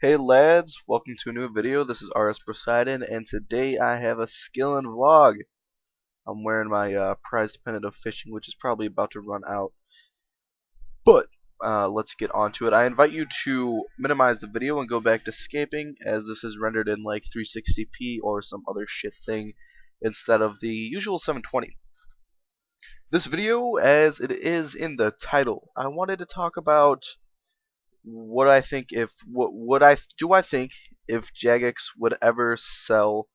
Hey lads, welcome to a new video. This is RS Poseidon, and today I have a skillin' vlog. I'm wearing my prized pennant of fishing, which is probably about to run out. But let's get on to it. I invite you to minimize the video and go back to scaping, as this is rendered in like 360p or some other shit thing instead of the usual 720. This video, as it is in the title, I wanted to talk about what I think if I think if Jagex would ever sell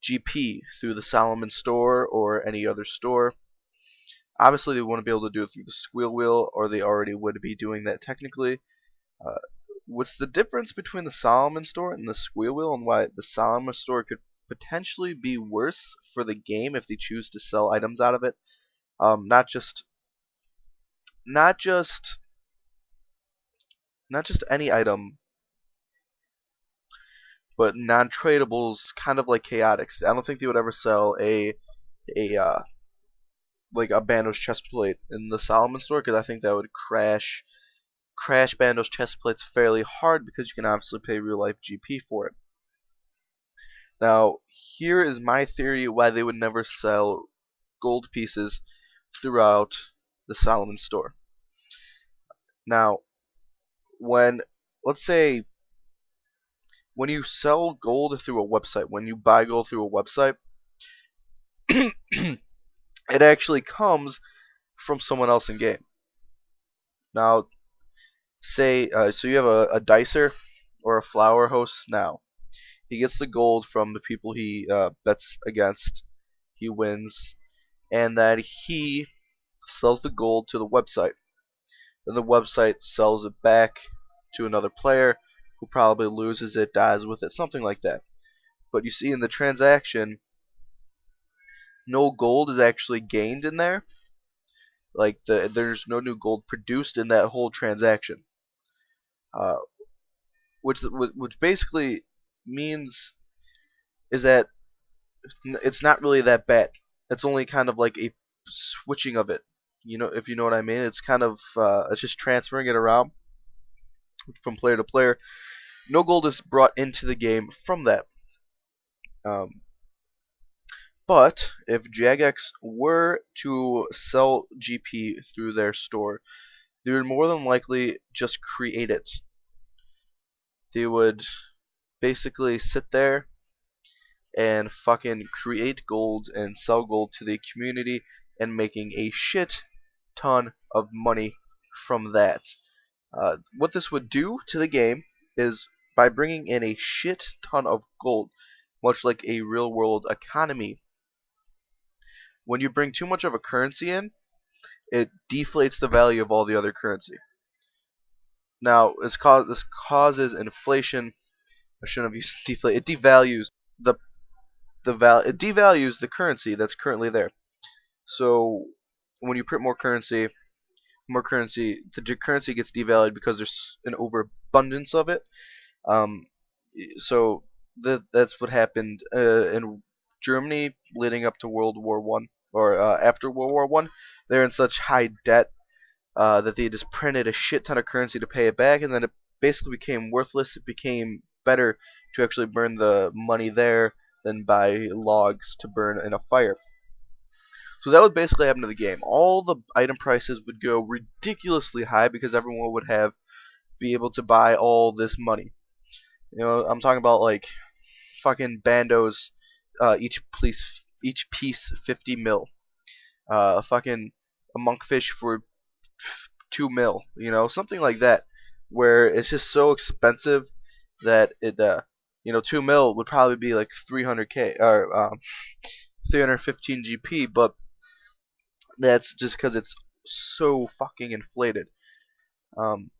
GP through the Solomon store or any other store. Obviously, they wouldn't be able to do it through the squeal wheel, or they already would be doing that technically. Uh, what's the difference between the Solomon store and the squeal wheel, and why the Solomon store could potentially be worse for the game if they choose to sell items out of it? Not just not just not just any item, but non-tradables, kind of like chaotics. I don't think they would ever sell a like a Bando's chest plate in the Solomon store, because I think that would crash Bando's chest plates fairly hard, because you can obviously pay real life GP for it. Now, here is my theory why they would never sell gold pieces throughout the Solomon store. Now, when let's say when you sell gold through a website, when you buy gold through a website, it actually comes from someone else in game. Now, say so you have a dicer or a flower host. Now he gets the gold from the people he bets against. He wins, and then he sells the gold to the website. Then the website sells it back to another player who probably loses it, dies with it, something like that. But you see, in the transaction, no gold is actually gained in there. Like there's no new gold produced in that whole transaction. Uh, which basically means is that it's not really that bad. It's only kind of like a switching of it. You know, if you know what I mean. It's kind of it's just transferring it around from player to player. No gold is brought into the game from that. Um, but if Jagex were to sell GP through their store, they would more than likely just create it. They would basically sit there and fucking create gold and sell gold to the community, and making a shit ton of money from that. What this would do to the game is, by bringing in a shit ton of gold, much like a real world economy, when you bring too much of a currency in, it deflates the value of all the other currency. Now, this causes inflation. I shouldn't have used deflate. It devalues it devalues the currency that's currently there. So when you print more currency, the currency gets devalued because there's an overabundance of it. Um, so that's what happened in Germany leading up to World War One, or after World War One. They're in such high debt that they just printed a shit ton of currency to pay it back, and then it basically became worthless. It became better to actually burn the money there than buy logs to burn in a fire. So that would basically happen to the game. All the item prices would go ridiculously high because everyone would be able to buy all this money. You know, I'm talking about like fucking bandos, each piece 50 mil. Fucking a monkfish for 2 mil. You know, something like that, where it's just so expensive that 2 mil would probably be like 300k or 315 GP, but that's just because it's so fucking inflated. Um,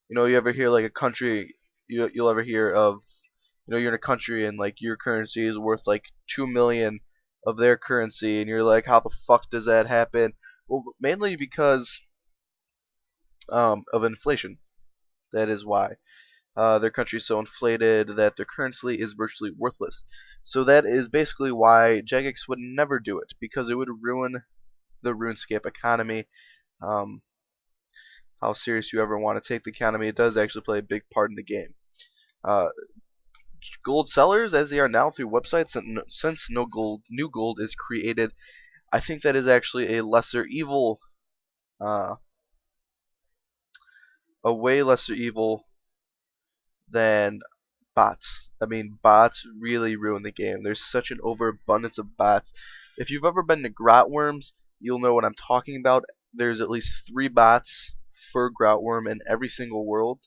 you ever hear like a country, you'll ever hear of, you're in a country and like your currency is worth like 2 million of their currency, and you're like, how the fuck does that happen? Well, mainly because of inflation. That is why. Their country is so inflated that their currency is virtually worthless. So that is basically why Jagex would never do it, because it would ruin the Runescape economy. How serious you ever want to take the economy, it does actually play a big part in the game. uh, gold sellers as they are now through websites, and since no new gold is created, I think that is actually a lesser evil, uh, a way lesser evil than bots. I mean, bots really ruin the game. There's such an overabundance of bots. If you've ever been to Grotworms, you'll know what I'm talking about. There's at least 3 bots for Grotworm in every single world.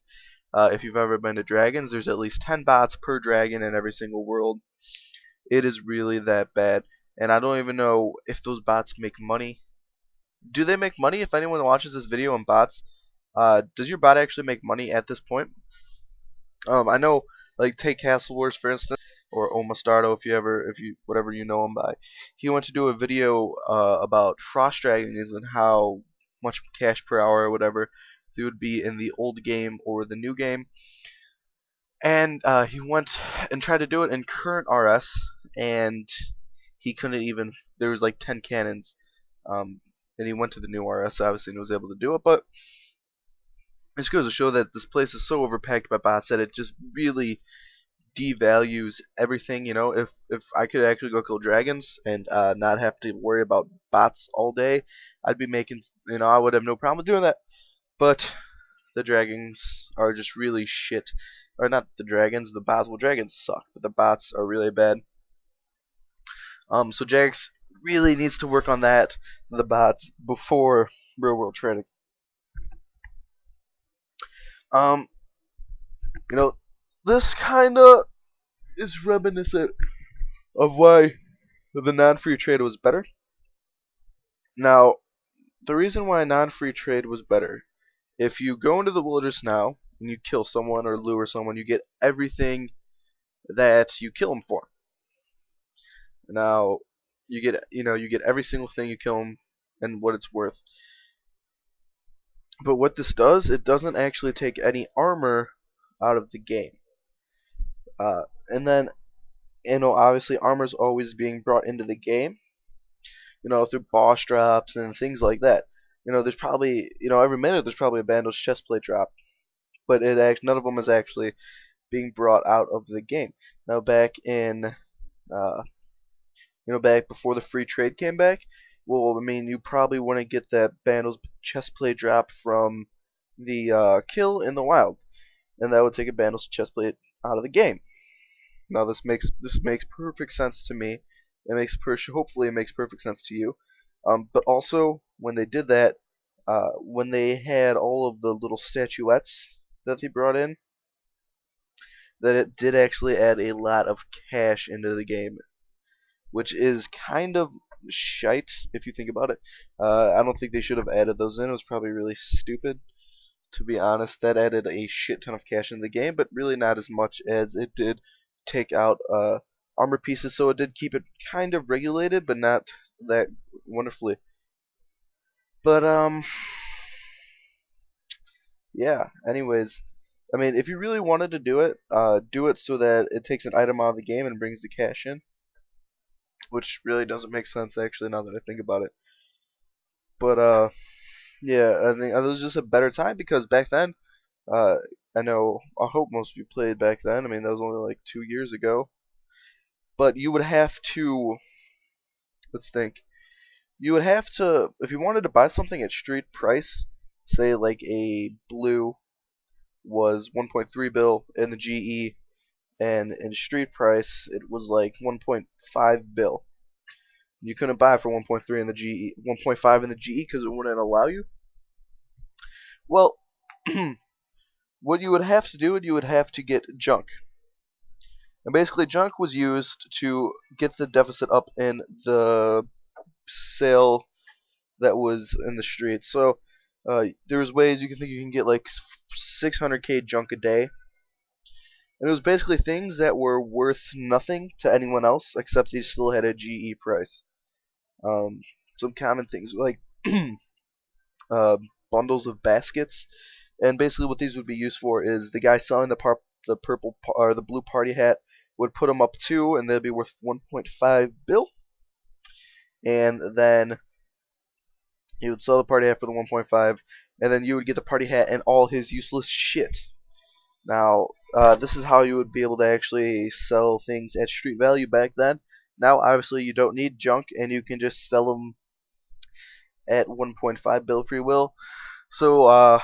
If you've ever been to Dragons, there's at least 10 bots per dragon in every single world. It is really that bad. And I don't even know if those bots make money. Do they make money? If anyone watches this video on bots, does your bot actually make money at this point? I know, like, take Castle Wars for instance, or Omastardo, if you whatever you know him by. He went to do a video about frost dragons and how much cash per hour or whatever they would be in the old game or the new game. And he went and tried to do it in current RS, and he couldn't even. There was like 10 cannons, and he went to the new RS obviously and was able to do it, but it just goes to show that this place is so overpacked by bots that it just really devalues everything. You know, if I could actually go kill dragons and not have to worry about bots all day, I'd be making. You know, I would have no problem doing that. But the dragons are just really shit. Or not the dragons, the bots. Well, dragons suck, but the bots are really bad. So Jagex really needs to work on that, the bots, before real world trading. Um, you know, this kinda is reminiscent of why the non-free trade was better. Now, the reason why non-free trade was better, if you go into the wilderness now and you kill someone or lure someone, you get everything that you kill them for. Now, you get every single thing you kill them and what it's worth. But what this does, it doesn't actually take any armor out of the game. And then, obviously armor's always being brought into the game, through boss drops and things like that. There's probably, every minute there's probably a Bandos chestplate drop, but none of them is actually being brought out of the game. Now back in, back before the free trade came back, well, I mean, you probably wouldn't get that Bandos chestplate drop from the kill in the wild, and that would take a Bandos chestplate out of the game. Now this makes perfect sense to me. Hopefully it makes perfect sense to you. But also when they did that, when they had all of the little statuettes that they brought in, that it did actually add a lot of cash into the game, which is kind of shite if you think about it. I don't think they should have added those in. It was probably really stupid, to be honest. That added a shit ton of cash in the game, but really not as much as it did take out armor pieces. So it did keep it kind of regulated, but not that wonderfully. But yeah. Anyways, I mean, if you really wanted to do it so that it takes an item out of the game and brings the cash in, which really doesn't make sense actually now that I think about it. But yeah, I think it was just a better time because back then, I hope most of you played back then. I mean, that was only like 2 years ago. But you would have to, let's think, you would have to, if you wanted to buy something at street price, say like a blue was 1.3 bill in the GE, and in street price it was like 1.5 bill. You couldn't buy it for 1.3 in the GE, 1.5 in the GE because it wouldn't allow you. Well, what you would have to do, you would have to get junk. And basically, junk was used to get the deficit up in the sale that was in the streets. So there was ways you can get like 600k junk a day, and it was basically things that were worth nothing to anyone else except they still had a GE price. Some common things like bundles of baskets, and basically what these would be used for is the guy selling the purple or the blue party hat would put them up too, and they'd be worth 1.5 bill, and then he would sell the party hat for the 1.5, and then you would get the party hat and all his useless shit. Now, This is how you would be able to actually sell things at street value back then. Now, obviously, you don't need junk, and you can just sell them at 1.5 bill free will. So,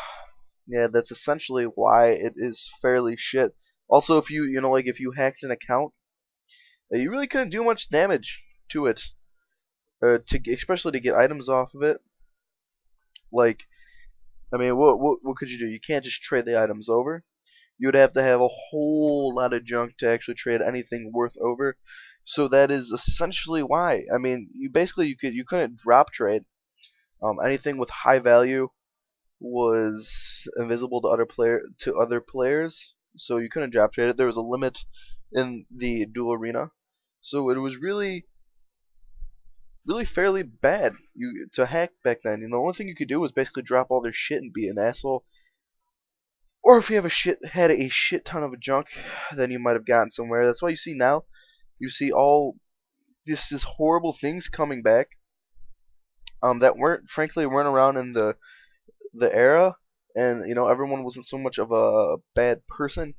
yeah, that's essentially why it is fairly shit. Also, if you know, like if you hacked an account, you really couldn't do much damage to it, especially to get items off of it. Like, I mean, what could you do? You can't just trade the items over. You would have to have a whole lot of junk to actually trade anything worth over. So that is essentially why. I mean, you couldn't drop trade. Anything with high value was invisible to other players, so you couldn't drop trade it. There was a limit in the dual arena, so it was really fairly bad to hack back then. The only thing you could do was basically drop all their shit and be an asshole. Or if you had a shit ton of junk, then you might have gotten somewhere. That's why you see now, you see all this horrible things coming back, that weren't around in the era, and everyone wasn't so much of a bad person.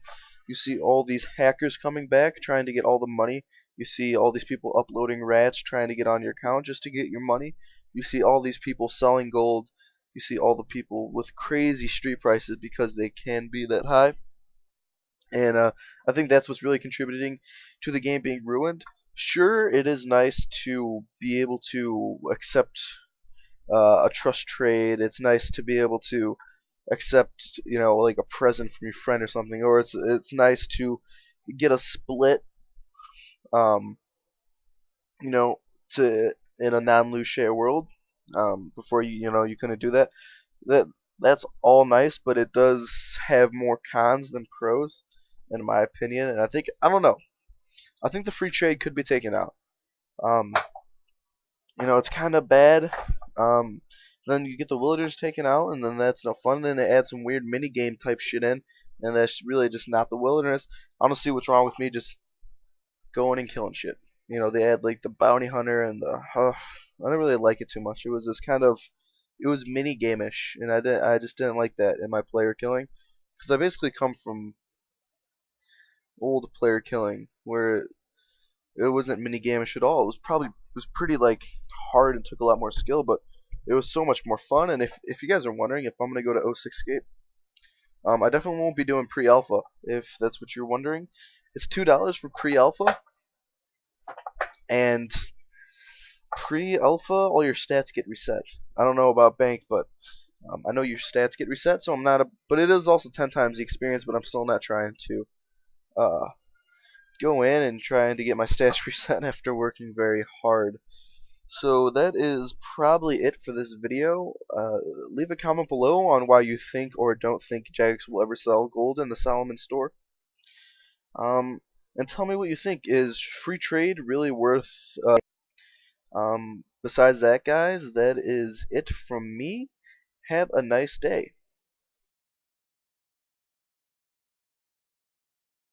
You see all these hackers coming back trying to get all the money. You see all these people uploading rats trying to get on your account just to get your money. You see all these people selling gold. You see all the people with crazy street prices because they can be that high. And I think that's what's really contributing to the game being ruined. Sure, it is nice to be able to accept a trust trade. It's nice to be able to accept, like a present from your friend or something, or it's nice to get a split, um, you know, to in a non-loot share world. Before you couldn't do that. That that's all nice, but it does have more cons than pros, in my opinion. And I don't know. I think the free trade could be taken out. Um, it's kind of bad. Um, then you get the villagers taken out, and then that's no fun. Then they add some weird mini game type shit in, and that's really just not the wilderness. I don't see what's wrong with me just going and killing shit. They add like the bounty hunter and I didn't really like it too much. It was this kind of, it was mini game-ish, and I just didn't like that in my player killing, because I basically come from old player killing where it wasn't mini game-ish at all. It was pretty like hard and took a lot more skill, but it was so much more fun. And if you guys are wondering if I'm gonna go to 06scape, I definitely won't be doing pre-alpha. If that's what you're wondering, it's $2 for pre-alpha, and pre-alpha all your stats get reset. I don't know about bank, but I know your stats get reset. So I'm not a, but it is also 10 times the experience. But I'm still not trying to uh, go in and trying to get my stats reset after working very hard. So that is probably it for this video. Leave a comment below on why you think or don't think Jagex will ever sell gold in the Solomon store. And tell me what you think. Is free trade really worth? Besides that, guys, that is it from me. Have a nice day.